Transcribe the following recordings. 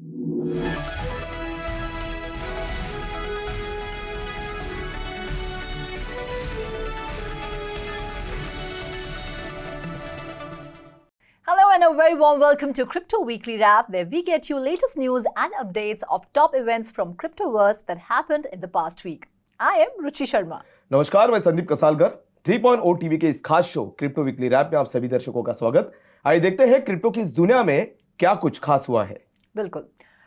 Hello and a very warm welcome to Crypto Weekly Wrap, where we get you latest news and updates of top events from Cryptoverse that happened in the past week. I am Ruchi Sharma. नमस्कार, मैं Sandeep कसालकर 3.0 TV के इस खास show crypto weekly rap में आप सभी दर्शकों का स्वागत। आइए देखते हैं क्रिप्टो की इस दुनिया में क्या कुछ खास हुआ है। बिल्कुल।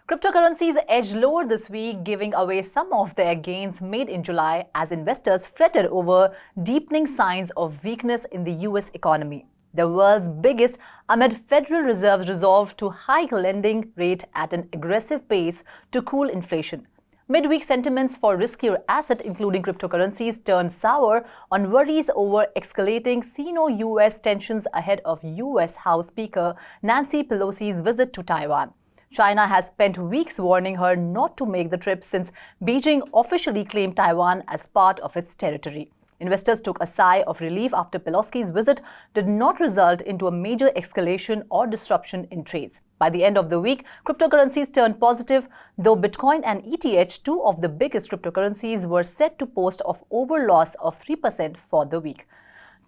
Cryptocurrencies edged lower this week, giving away some of their gains made in July as investors fretted over deepening signs of weakness in the US economy, the world's biggest, amid Federal Reserve's resolve to hike lending rate at an aggressive pace to cool inflation. Midweek sentiments for riskier assets, including cryptocurrencies, turned sour on worries over escalating Sino-US tensions ahead of US House Speaker Nancy Pelosi's visit to Taiwan. China has spent weeks warning her not to make the trip since Beijing officially claimed Taiwan as part of its territory. Investors took a sigh of relief after Pelosi's visit did not result into a major escalation or disruption in trades. By the end of the week, cryptocurrencies turned positive, though Bitcoin and ETH, two of the biggest cryptocurrencies, were set to post of over loss of 3% for the week.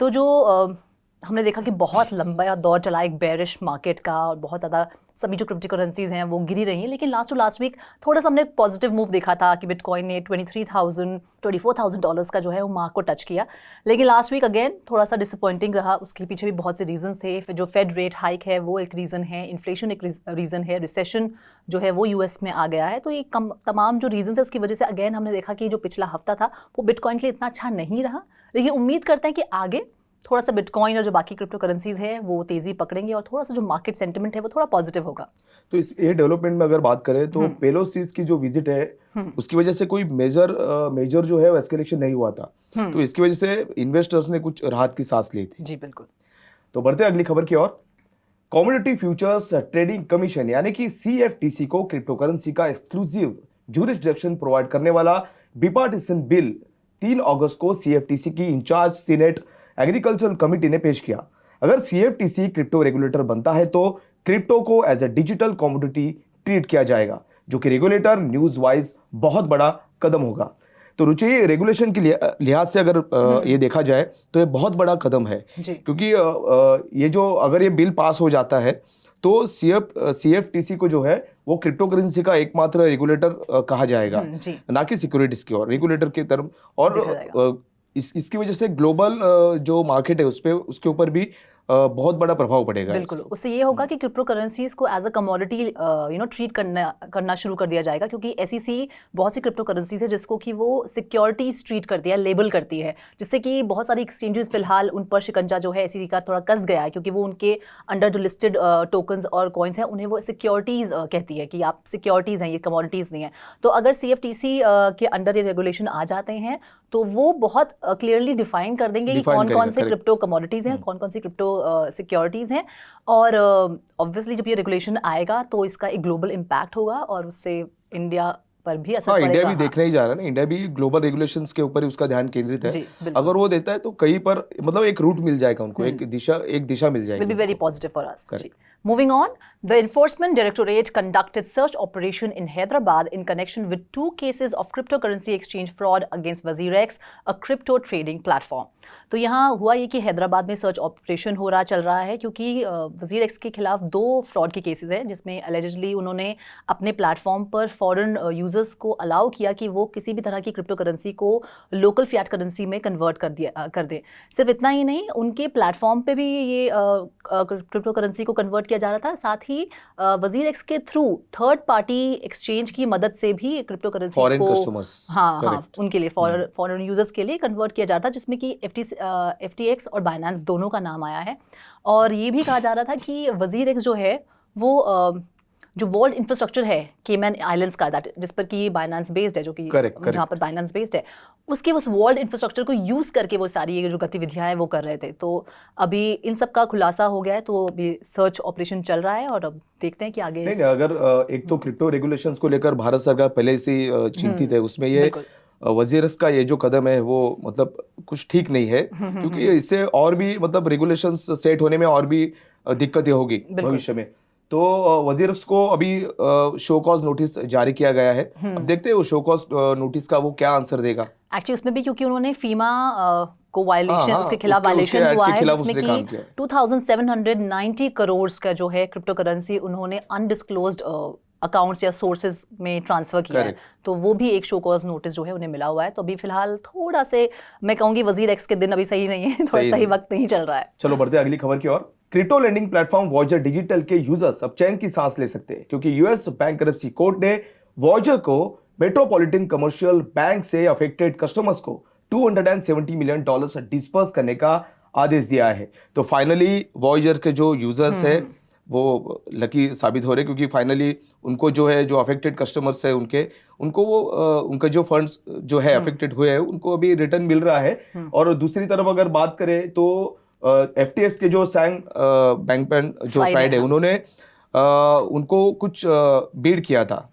तो जो हमने देखा कि बहुत लंबा दौर चला एक बेरिश मार्केट का और बहुत ज़्यादा सभी जो क्रिप्टो करेंसीज हैं वो गिरी रही हैं, लेकिन लास्ट वीक थोड़ा सा हमने पॉजिटिव मूव देखा था कि बिटकॉइन ने $24,000 का जो है वो मार्क को टच किया। लेकिन लास्ट वीक अगेन थोड़ा सा डिसअपॉइंटिंग रहा। उसके पीछे भी बहुत से रीजंस थे। फिर जो फेड रेट हाइक है वो एक रीज़न है, इन्फ्लेशन एक रीज़न है, रिसेशन जो है वो यूएस में आ गया है। तो ये तमाम जो रीजंस है उसकी वजह से अगेन हमने देखा कि जो पिछला हफ्ता था वो बिटकॉइन के लिए इतना अच्छा नहीं रहा। लेकिन उम्मीद करते हैं कि आगे थोड़ा सा बिटकॉइन और जो बाकी क्रिप्टो करेंसीज है वो तेजी पकड़ेंगे और थोड़ा सा जो मार्केट सेंटिमेंट है वो थोड़ा पॉजिटिव होगा। तो इस ये डेवलपमेंट में अगर बात करें तो पेलोसीज की जो विजिट है उसकी वजह से कोई मेजर जो है वो एस्केलेशन नहीं हुआ था। तो इसकी वजह से इन्वेस्टर्स ने कुछ राहत की सांस ली थी। जी बिल्कुल। तो बढ़ते हैं अगली खबर की ओर। कमोडिटी फ्यूचर्स ट्रेडिंग कमीशन यानी कि CFTC को क्रिप्टो करेंसी का एक्सक्लूसिव ज्यूरिसडिक्शन प्रोवाइड करने वाला बिपार्टिसन बिल 3 अगस्त को CFTC की इंचार्ज सीनेट एग्रीकल्चरल कमिटी ने पेश किया। अगर CFTC क्रिप्टो रेगुलेटर बनता है तो क्रिप्टो को as a digital commodity treat किया जाएगा, जो कि रेगुलेटर न्यूज वाइज बहुत बड़ा कदम होगा। तो रुचि, रेगुलेशन के लिहाज से अगर ये देखा जाए तो ये बहुत बड़ा कदम है, क्योंकि ये जो अगर ये बिल पास हो जाता है तो CFTC को जो है वो क्रिप्टो करेंसी का एकमात्र रेगुलेटर कहा जाएगा, ना कि सिक्योरिटीज की ओर रेगुलेटर की तरफ। और इसकी वजह से ग्लोबल जो मार्केट है उसके ऊपर भी बहुत बड़ा प्रभाव पड़ेगा। बिल्कुल, उससे ये होगा कि क्रिप्टो करेंसीज को एज अ कमोडिटी ट्रीट करना शुरू कर दिया जाएगा, क्योंकि SEC बहुत सी क्रिप्टो करेंसीज है जिसको कि वो सिक्योरिटीज ट्रीट करती है, लेबल करती है, जिससे कि बहुत सारी एक्सचेंजेस फिलहाल उन पर शिकंजा जो है SEC का थोड़ा कस गया है, क्योंकि वो उनके अंडर जो लिस्टेड टोकन्स और कॉइन्स हैं उन्हें वो सिक्योरिटीज कहती है कि आप सिक्योरिटीज हैं, ये कमोडिटीज नहीं है। तो अगर CFTC के अंडर ये रेगुलेशन आ जाते हैं तो वो बहुत क्लियरली डिफाइन कर देंगे कि कौन कौन से क्रिप्टो कमोडिटीज हैं, कौन कौन सी क्रिप्टो सिक्योरिटीज़ हैं। और ऑब्वियसली जब ये रेगुलेशन आएगा तो इसका एक ग्लोबल इम्पैक्ट होगा और उससे इंडिया पर भी असर पड़ेगा। इंडिया भी देखने ही जा रहा है ना, इंडिया भी ग्लोबल रेगुलेशंस के ऊपर ही उसका ध्यान केंद्रित है। अगर वो देता है तो कहीं पर मतलब एक रूट मिल जाएगा उनको, एक दिशा मिल जाएगी। Will be very positive for us. Moving on, the Enforcement Directorate conducted search operation in Hyderabad in connection with 2 cases of cryptocurrency exchange fraud against WazirX, a crypto trading platform. तो यहाँ हुआ ये कि हैदराबाद में सर्च ऑपरेशन चल रहा है, क्योंकि WazirX के खिलाफ 2 फ्रॉड के केसेस हैं, जिसमें अलेजिडली उन्होंने अपने प्लेटफॉर्म पर फॉरेन यूजर्स को अलाउ किया कि वो किसी भी तरह की क्रिप्टो करेंसी को लोकल फियाट करेंसी में कन्वर्ट कर दे। सिर्फ इतना ही नहीं, उनके प्लेटफॉर्म पे भी ये क्रिप्टो करेंसी को कन्वर्ट किया जा रहा था। साथ ही WazirX के थ्रू थर्ड पार्टी एक्सचेंज की मदद से भी क्रिप्टो करेंसी को उनके लिए फॉरेन यूजर्स के लिए कन्वर्ट किया जा रहा था, जिसमें कि FTX और बाइनेंस दोनों का नाम आया है। और ये भी कहा जा रहा था कि WazirX जो है वो जो वॉल्ट इंफ्रास्ट्रक्चर है केमैन आइलैंड्स का, जिस पर कि बाइनेंस बेस्ड है, जो कि जहाँ पर बाइनेंस बेस्ड है, उसके उस वॉल्ट इंफ्रास्ट्रक्चर को यूज़ करके वो सारी ये जो गतिविधियाँ हैं वो कर रहे थे। तो अभी इन सब का खुलासा हो गया है, तो अभी सर्च ऑपरेशन चल रहा है और अब देखते हैं कि आगे नहीं, अगर एक तो क्रिप्टो रेगुलेशंस को लेकर भारत सरकार पहले से चिंतित है, उसमें ये WazirX का ये जो कदम है वो मतलब कुछ ठीक नहीं है, क्योंकि इससे और भी मतलब रेगुलेशंस सेट होने में और भी दिक्कतें होगी भविष्य में। तो वजीर को अभी शो कॉज नोटिस जारी किया गया है। अब देखते हैं वो शो कॉज नोटिस का वो क्या आंसर देगा। एक्चुअली उसमें भी क्योंकि उन्होंने फीमा को वायलेशन, हाँ, उसके खिलाफ उसके वायलेशन ऐड हुआ के है, खिलाफ जिसमें उसने कि काम किया है। 2790 करोड़ का जो है क्रिप्टो करेंसी उन्होंने अनडिस्क्लोज्ड अकाउंट्स या सोर्सेज में ट्रांसफर किया है। तो वो भी एक शो कॉज नोटिस जो है उन्हें मिला हुआ है। तो अभी फिलहाल थोड़ा से मैं कहूंगी वजीर एक्स के दिन अभी सही नहीं है, थोड़ा सही वक्त नहीं चल रहा है। चलो बढ़ते हैं अगली खबर की ओर। Crypto lending platform Voyager Digital के यूजर्स अब चैन की सांस ले सकते हैं, क्योंकि यूएस बैंकरप्सी कोर्ट ने वॉयजर को मेट्रोपॉलिटन कमर्शियल बैंक से अफेक्टेड कस्टमर्स को $270 मिलियन डिस्पर्स करने का आदेश दिया है। तो फाइनली वॉयजर के जो यूजर्स है वो लकी साबित हो रहे, क्योंकि फाइनली उनको जो है, जो अफेक्टेड कस्टमर्स है उनको वो उनका जो फंड्स जो है अफेक्टेड हुए हैं उनको अभी रिटर्न मिल रहा है। और दूसरी तरफ अगर बात करें तो एफटीएक्स के जो सैंग बैंकमैन जो फ्राइडे उन्होंने उनको कुछ बीड किया था।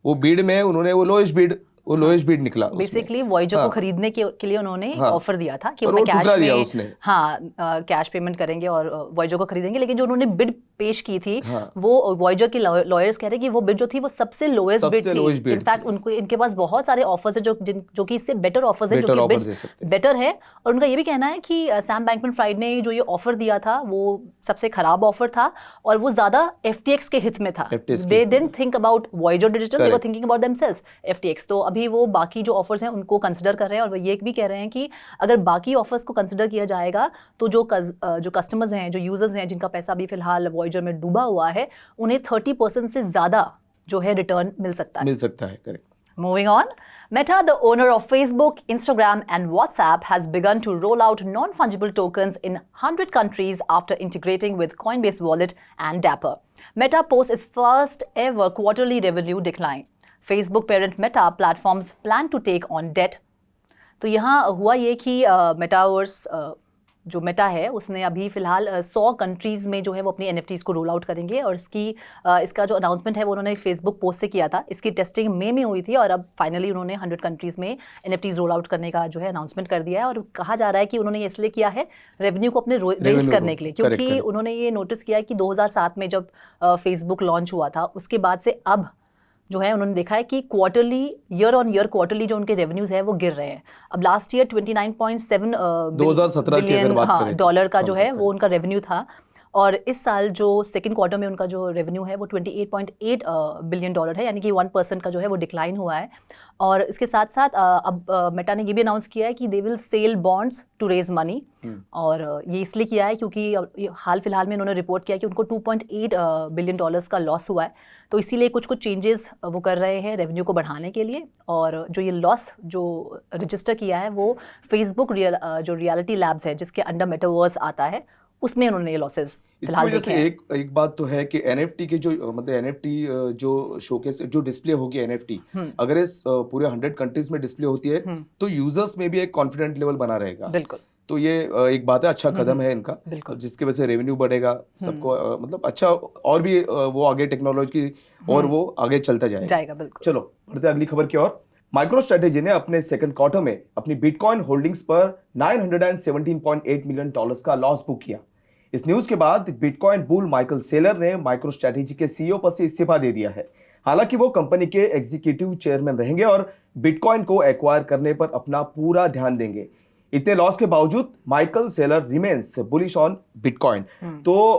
वो बीड में उन्होंने वो लोएस्ट बीड निकला। बेसिकली वॉयजर को खरीदने के लिए उन्होंने ऑफर दिया था कि उन्हें कैश में कैश पेमेंट करेंगे और वॉयजर को खरीदेंगे। लेकिन जो उन्होंने बिड पेश की थी वो वॉयजर के लॉयर्स कह रहे हैं कि वो बिड जो थी वो सबसे लोएस्ट बिड थी। इनफैक्ट इनके पास बहुत सारे ऑफर्स है जो कि इससे बेटर ऑफर्स है, जो कि बिड्स बेटर है। और उनका ये भी कहना है कि सैम बैंकमैन-फ्राइड ने जो ये ऑफर दिया था वो सबसे खराब ऑफर था और वो ज्यादा एफटीएक्स के हित में था। They didn't think about Voyager digital, they were thinking about themselves FTX. तो अभी वो बाकी जो ऑफर्स हैं उनको कंसिडर कर रहे हैं और वो ये भी कह रहे हैं कि अगर बाकी ऑफर्स को कंसिडर किया जाएगा तो जो कस्टमर्स हैं, जो यूजर्स हैं, जिनका पैसा अभी फिलहाल वॉयजर में डूबा हुआ है, उन्हें 30% से ज्यादा जो है रिटर्न मिल सकता है। Correct. Moving on, Meta, the owner of Facebook, Instagram, and WhatsApp, has begun to roll out non-fungible tokens in 100 countries after integrating with Coinbase Wallet and Dapper. Meta posts its first ever quarterly revenue decline. Facebook parent Meta platforms plan to take on debt. तो यहाँ हुआ ये कि metaverse जो Meta है उसने अभी फिलहाल 100 कंट्रीज़ में जो है वो अपनी NFTs को रोल आउट करेंगे और इसका जो अनाउंसमेंट है वो उन्होंने फेसबुक पोस्ट से किया था। इसकी टेस्टिंग मई में हुई थी और अब फाइनली उन्होंने 100 कंट्रीज़ में NFTs रोल आउट करने का जो है अनाउंसमेंट कर दिया है। और कहा जा रहा है कि उन्होंने ये इसलिए किया है रेवेन्यू को अपने रेज करने के लिए, क्योंकि उन्होंने ये नोटिस किया है कि 2007 में जब फेसबुक लॉन्च हुआ था उसके बाद से अब जो है उन्होंने देखा है कि quarterly year on year quarterly जो उनके रेवेन्यूज है वो गिर रहे हैं। अब लास्ट ईयर 29.7 बिलियन डॉलर का जो है वो उनका रेवेन्यू था और इस साल जो सेकंड क्वार्टर में उनका जो रेवेन्यू है वो $28.8 बिलियन डॉलर है, यानी कि 1% का जो है वो डिक्लाइन हुआ है। और इसके साथ साथ अब मेटा ने ये भी अनाउंस किया है कि they will sell bonds to raise money. और ये इसलिए किया है क्योंकि हाल फिलहाल में उन्होंने रिपोर्ट किया कि उनको $2.8 बिलियन का लॉस हुआ है। तो इसीलिए कुछ चेंजेस वो कर रहे हैं रेवेन्यू को बढ़ाने के लिए। और जो ये लॉस जो रजिस्टर किया है वो फेसबुक जो रियलिटी लैब्स है जिसके अंडर मेटावर्स आता है उसमें उन्होंने ये लॉसेस इसकी वजह से एक बात तो है कि NFT के जो मतलब NFT जो शोकेस जो डिस्प्ले होगी NFT अगर इस पूरे 100 कंट्रीज में डिस्प्ले होती है तो यूजर्स में भी एक कॉन्फिडेंट लेवल बना रहेगा। बिल्कुल। तो ये एक बात है, अच्छा कदम है इनका, जिसकी वजह से रेवेन्यू बढ़ेगा सबको, मतलब अच्छा और भी वो आगे टेक्नोलॉजी और वो आगे चलता जाएगा। बिल्कुल। चलो बढ़ते अगली खबर की ओर। माइक्रो स्ट्रेटेजी ने अपने सेकंड क्वार्टर में अपनी बिटकॉइन होल्डिंग्स पर $917.8 मिलियन का लॉस बुक किया। इस न्यूज के बाद बिटकॉइन बुल माइकल सेलर ने माइक्रो स्ट्रेटेजी के सीईओ पद से इस्तीफा दे दिया है। हालांकि वो कंपनी के एग्जीक्यूटिव चेयरमैन रहेंगे और बिटकॉइन को एक्वायर करने पर अपना पूरा ध्यान देंगे। इतने लॉस के बावजूद Michael Saylor remains bullish on bitcoin. तो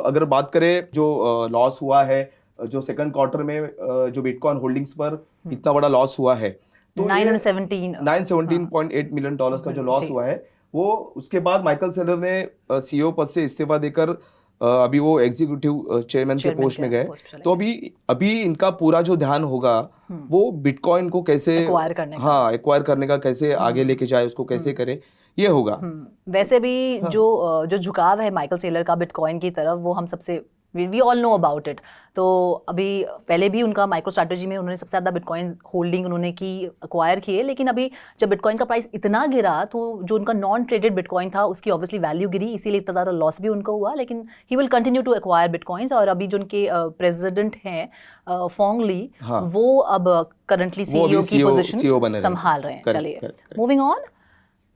अगर बात करें जो लॉस हुआ है जो सेकंड क्वार्टर में जो बिटकॉइन होल्डिंग्स पर इतना बड़ा लॉस हुआ है तो 917.8 मिलियन डॉलर्स का जो लॉस हुआ है वो उसके बाद माइकल सेलर ने सीईओ पद से इस्तीफा देकर अभी वो एग्जीक्यूटिव चेयरमैन के पोस्ट में गए। तो अभी इनका पूरा जो ध्यान होगा वो बिटकॉइन को कैसे एक्वायर करने का कैसे आगे लेके जाए, उसको कैसे करे, ये होगा। वैसे भी जो झुकाव है माइकल सेलर का बिटकॉइन की तरफ वो हम सबसे we all know about it. तो अभी पहले भी उनका माइक्रो स्ट्रैटेजी में उन्होंने सबसे ज़्यादा बिटकॉइन होल्डिंग उन्होंने की एक्वायर किए, लेकिन अभी जब बिटकॉइन का प्राइस इतना गिरा तो जो उनका नॉन ट्रेडेड बिटकॉइन था उसकी ऑब्वियसली वैल्यू गिरी, इसीलिए इतना ज़्यादा लॉस भी उनको हुआ। लेकिन he will continue to acquire bitcoins. और अभी जो उनके प्रेसिडेंट हैं फोंग ली वो अब करंटली सीईओ की पोजीशन संभाल रहे हैं। चलिए moving on.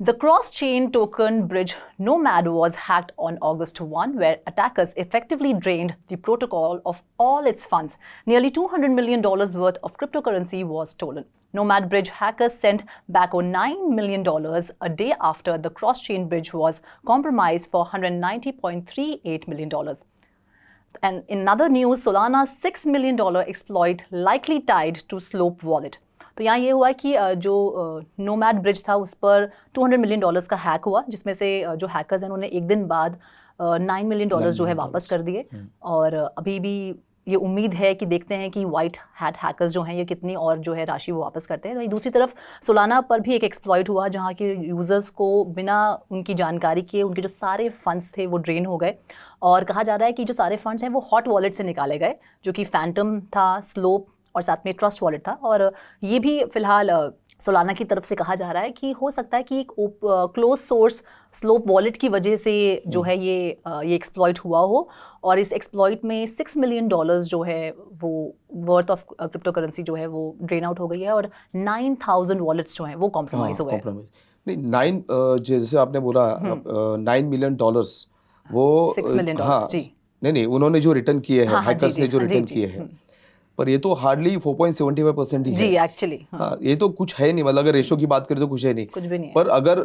The cross-chain token bridge Nomad was hacked on August 1, where attackers effectively drained the protocol of all its funds. Nearly $200 million worth of cryptocurrency was stolen. Nomad bridge hackers sent back $9 million a day after the cross-chain bridge was compromised for $190.38 million. And in other news, Solana's $6 million exploit likely tied to Slope Wallet. तो यहाँ ये हुआ कि जो nomad bridge था उस पर $200 million का हैक हुआ, जिसमें से जो हैकर्स हैं उन्होंने एक दिन बाद $9 मिलियन जो है वापस कर दिए। और अभी भी ये उम्मीद है कि देखते हैं कि वाइट हैट हैकर्स जो हैं ये कितनी और जो है राशि वो वापस करते हैं। दूसरी तरफ सोलाना पर भी एक एक्सप्लॉइट हुआ जहाँ के यूज़र्स को बिना उनकी जानकारी के उनके जो सारे फंड्स थे वो ड्रेन हो गए। और कहा जा रहा है कि जो सारे फंड्स हैं वो हॉट वॉलेट से निकाले गए, जो कि फैंटम था, स्लोप और साथ में ट्रस्ट वॉलेट था। और ये भी फिलहाल सोलाना की तरफ से कहा जा रहा है कि हो सकता है कि एक क्लोज सोर्स स्लोप वॉलेट की वजह से जो है ये एक्सप्लॉइट हुआ हो, और इस एक्सप्लॉइट में $6 मिलियन जो है वो वर्थ ऑफ क्रिप्टो करेंसी जो है वो ड्रेन आउट हो गई है, और 9,000 वॉलेट्स जो हैं वो कॉम्प्रोमाइज हो गए। नहीं, जैसे आपने बोला $9 मिलियन वो 6 मिलियन जी नहीं, उन्होंने जो रिटर्न किए हैं, हैकर्स ने जो रिटर्न किए हैं, पर ये तो हार्डली 4.75% ही है। जी एक्चुअली हाँ, ये तो कुछ है नहीं, मतलब अगर रेशो की बात करें तो कुछ है नहीं, कुछ भी नहीं है। पर अगर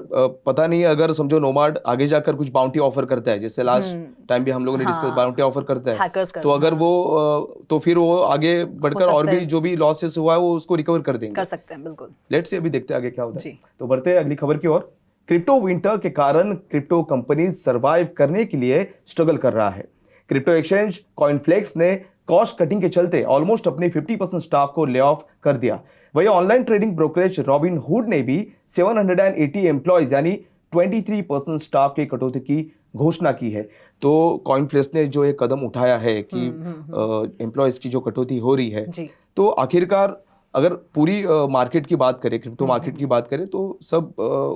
पता नहीं, अगर समझो नोमाड आगे जाकर कुछ बाउंटी ऑफर करता है, जैसे लास्ट टाइम भी हम लोगों ने डिस्कस, बाउंटी ऑफर करता है, तो अगर वो तो फिर वो आगे बढ़कर और भी जो भी लॉसेस हुआ है वो उसको रिकवर कर देंगे, कर सकते हैं, बिल्कुल। लेट्स सी, अभी देखते हैं आगे क्या होता है। तो बढ़ते हैं अगली खबर की ओर। क्रिप्टो विंटर के कारण क्रिप्टो कंपनीज सर्वाइव करने के लिए स्ट्रगल कर रहा है। क्रिप्टो एक्सचेंज कॉइनफ्लेक्स ने कॉस्ट कटिंग के चलते ऑलमोस्ट अपने 50% स्टाफ को ले ऑफ कर दिया। वही ऑनलाइन ट्रेडिंग ब्रोकरेज रॉबिनहुड ने भी 780 एम्प्लॉयज यानी 23% स्टाफ के कटौती की घोषणा की है। तो कॉइनफ्लेक्स ने जो ये कदम उठाया है कि एम्प्लॉयज की जो कटौती हो रही है, तो आखिरकार अगर पूरी मार्केट की बात करें, क्रिप्टो मार्केट की बात करें, तो सब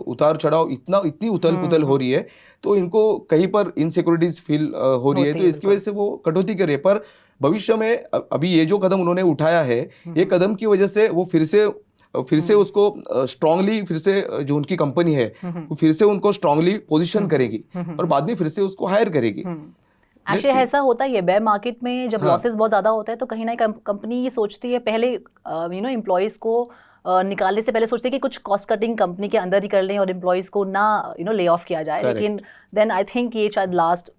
उतार चढ़ाव इतनी उथल पुथल हो रही है, तो इनको कहीं पर इनसिक्योरिटीज फील हो रही है, तो इसकी वजह से वो कटौती कर रही है। पर भविष्य में अभी ये जो कदम उन्होंने उठाया है, ये कदम की वजह से वो फिर से उसको स्ट्रांगली, फिर से जो उनकी कंपनी है वो फिर से उनको स्ट्रांगली पोजीशन करेगी और बाद में फिर से उसको हायर करेगी। एक्चुअली ऐसा होता है बेयर मार्केट में, जब लॉसेस बहुत ज़्यादा होता है तो कहीं ना कंपनी ये सोचती है पहले एम्प्लॉयज़ को निकालने से पहले सोचते हैं कि कुछ कॉस्ट कटिंग कंपनी के अंदर ही कर लें और एम्प्लॉयज़ को ना ले ऑफ किया जाए। लेकिन देन आई थिंक ये शायद लास्ट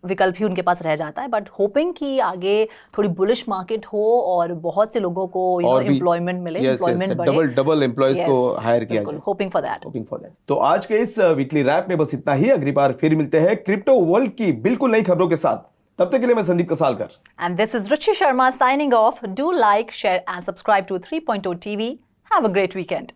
विकल्प ही उनके पास रह जाता है। बट होपिंग कि आगे थोड़ी बुलिश मार्केट हो और बहुत से लोगों को एम्प्लॉयमेंट मिले, एम्प्लॉयमेंट बढ़े, डबल एम्प्लॉयज को हायर किया जाए। Hoping for that. तो आज के इस वीकली रैप में बस इतना ही। अगली बार फिर मिलते हैं क्रिप्टो वर्ल्ड की बिल्कुल नई खबरों के साथ। तब तक के लिए मैं Sandeep Kasalkar and this is Ruchi Sharma signing off. Do like, share and subscribe to 3.0 TV. Have a great weekend.